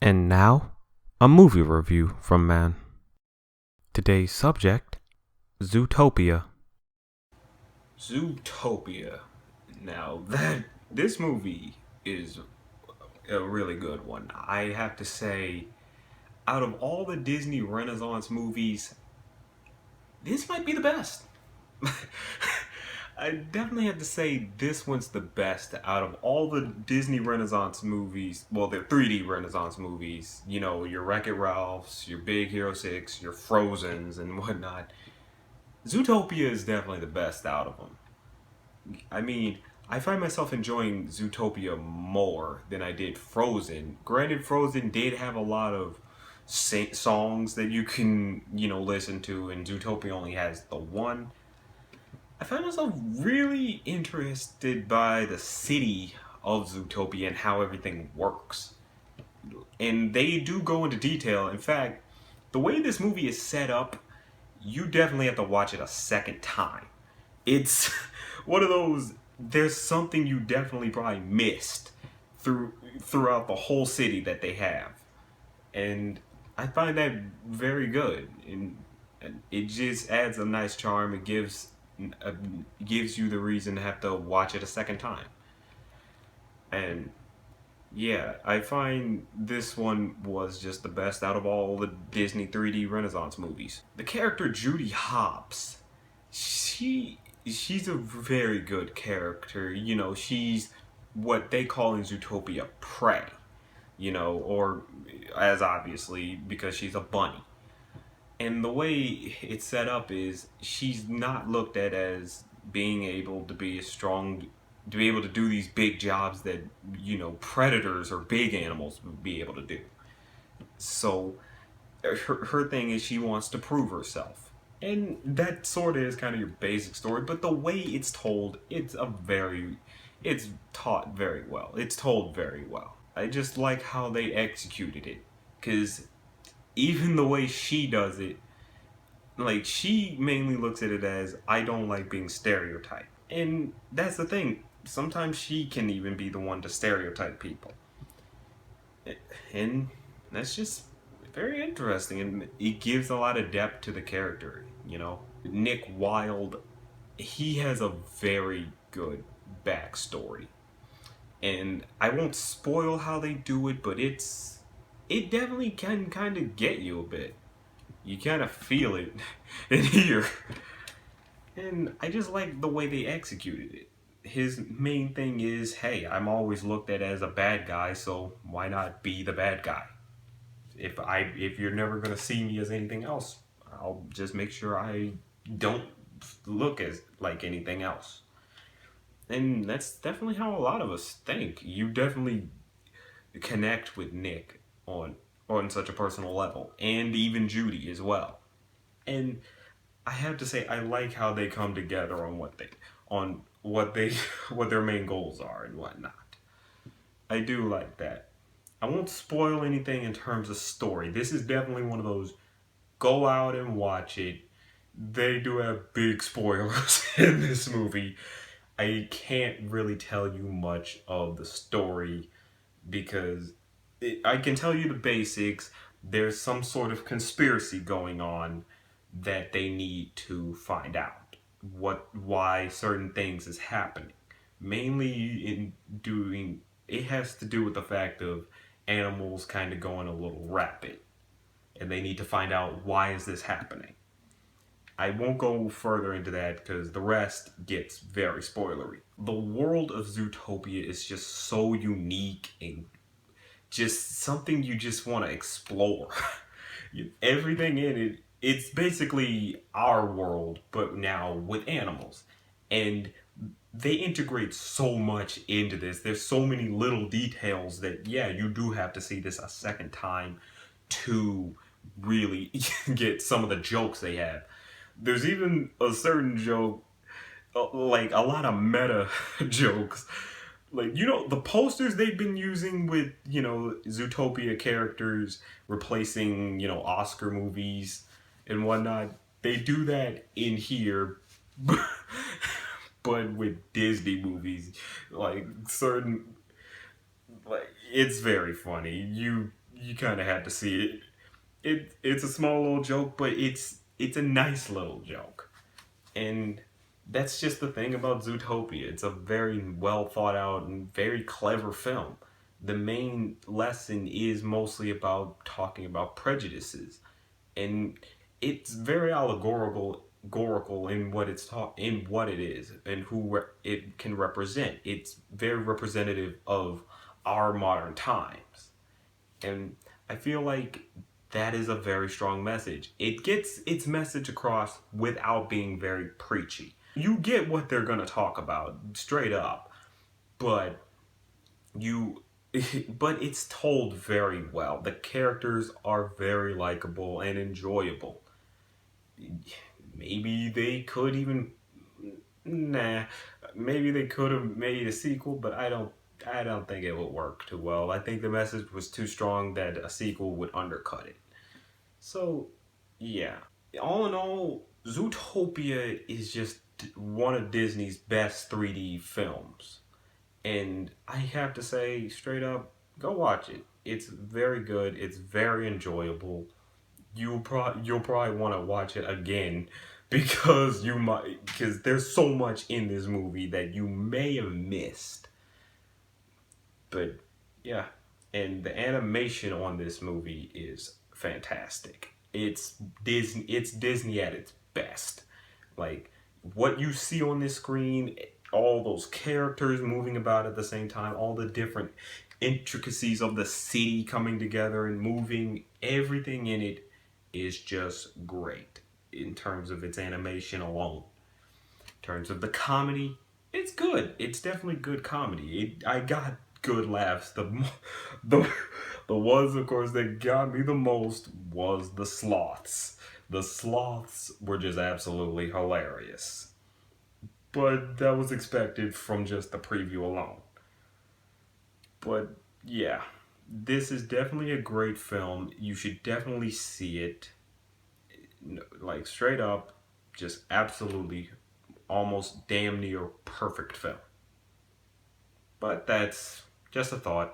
And now, a movie review from Man. Today's subject, Zootopia. Zootopia. Now this movie is a really good one. I have to say, out of all the Disney Renaissance movies, this might be the best. I definitely have to say this one's the best out of all the Disney Renaissance movies. Well, they're 3D Renaissance movies. You know, your Wreck-It Ralphs, your Big Hero 6, your Frozens, and whatnot. Zootopia is definitely the best out of them. I mean, I find myself enjoying Zootopia more than I did Frozen. Granted, Frozen did have a lot of songs that you can, listen to, and Zootopia only has the one. I find myself really interested by the city of Zootopia and how everything works. And they do go into detail. In fact, the way this movie is set up, you definitely have to watch it a second time. It's one of those, there's something you definitely probably missed throughout the whole city that they have. And I find that very good. And it just adds a nice charm. It gives you the reason to have to watch it a second time. And yeah, I find this one was just the best out of all the Disney 3D Renaissance movies. The character Judy Hopps, she's a very good character. She's what they call in Zootopia prey. Or as obviously because she's a bunny. And the way it's set up is she's not looked at as being able to be strong, to be able to do these big jobs that, predators or big animals would be able to do. So her thing is she wants to prove herself. And that sort of is kind of your basic story, but the way it's told, it's taught very well. It's told very well. I just like how they executed it. Because even the way she does it, like, she mainly looks at it as, I don't like being stereotyped. And that's the thing. Sometimes she can even be the one to stereotype people. And that's just very interesting. And it gives a lot of depth to the character. Nick Wilde, he has a very good backstory. And I won't spoil how they do it, but it definitely can kind of get you a bit. You kind of feel it in here. And I just like the way they executed it. His main thing is, hey, I'm always looked at as a bad guy, so why not be the bad guy? If you're never gonna see me as anything else, I'll just make sure I don't look as like anything else. And that's definitely how a lot of us think. You definitely connect with Nick on such a personal level, and even Judy as well. And I have to say, I like how they come together on what they what their main goals are and whatnot. I do like that. I won't spoil anything in terms of story. This is definitely one of those go out and watch it. They do have big spoilers in this movie. I can't really tell you much of the story because I can tell you the basics. There's some sort of conspiracy going on that they need to find out why certain things is happening. Mainly in doing it has to do with the fact of animals kind of going a little rapid, and they need to find out why is this happening. I won't go further into that because the rest gets very spoilery. The world of Zootopia is just so unique and just something you just want to explore. Everything in it, it's basically our world, but now with animals. And they integrate so much into this. There's so many little details that, yeah, you do have to see this a second time to really get some of the jokes they have. There's even a certain joke, like a lot of meta jokes, like the posters they've been using with Zootopia characters replacing Oscar movies and whatnot. They do that in here, but with Disney movies, like certain, like it's very funny. you kind of had to see it. It's a small little joke, but it's a nice little joke, and that's just the thing about Zootopia. It's a very well thought out and very clever film. The main lesson is mostly about talking about prejudices, and it's very allegorical in what in what it is and it can represent. It's very representative of our modern times, and I feel like that is a very strong message. It gets its message across without being very preachy. You get what they're going to talk about straight up, but you but it's told very well. The characters are very likable and enjoyable. Maybe they could even nah, maybe they could have made a sequel, but I don't think it would work too well. I think the message was too strong that a sequel would undercut it. So, yeah. All in all, Zootopia is just one of Disney's best 3D films. And I have to say, straight up, go watch it. It's very good. It's very enjoyable. You'll probably want to watch it again because there's so much in this movie that you may have missed. But yeah, and the animation on this movie is fantastic. It's Disney at its best. Like what you see on this screen, all those characters moving about at the same time, all the different intricacies of the city coming together and moving, everything in it is just great in terms of its animation alone. In terms of the comedy, it's good. It's definitely good comedy. I got good laughs. The the ones, of course, that got me the most was the sloths. The sloths were just absolutely hilarious. But that was expected from just the preview alone. But yeah, this is definitely a great film. You should definitely see it. Like straight up, just absolutely almost damn near perfect film. But that's just a thought.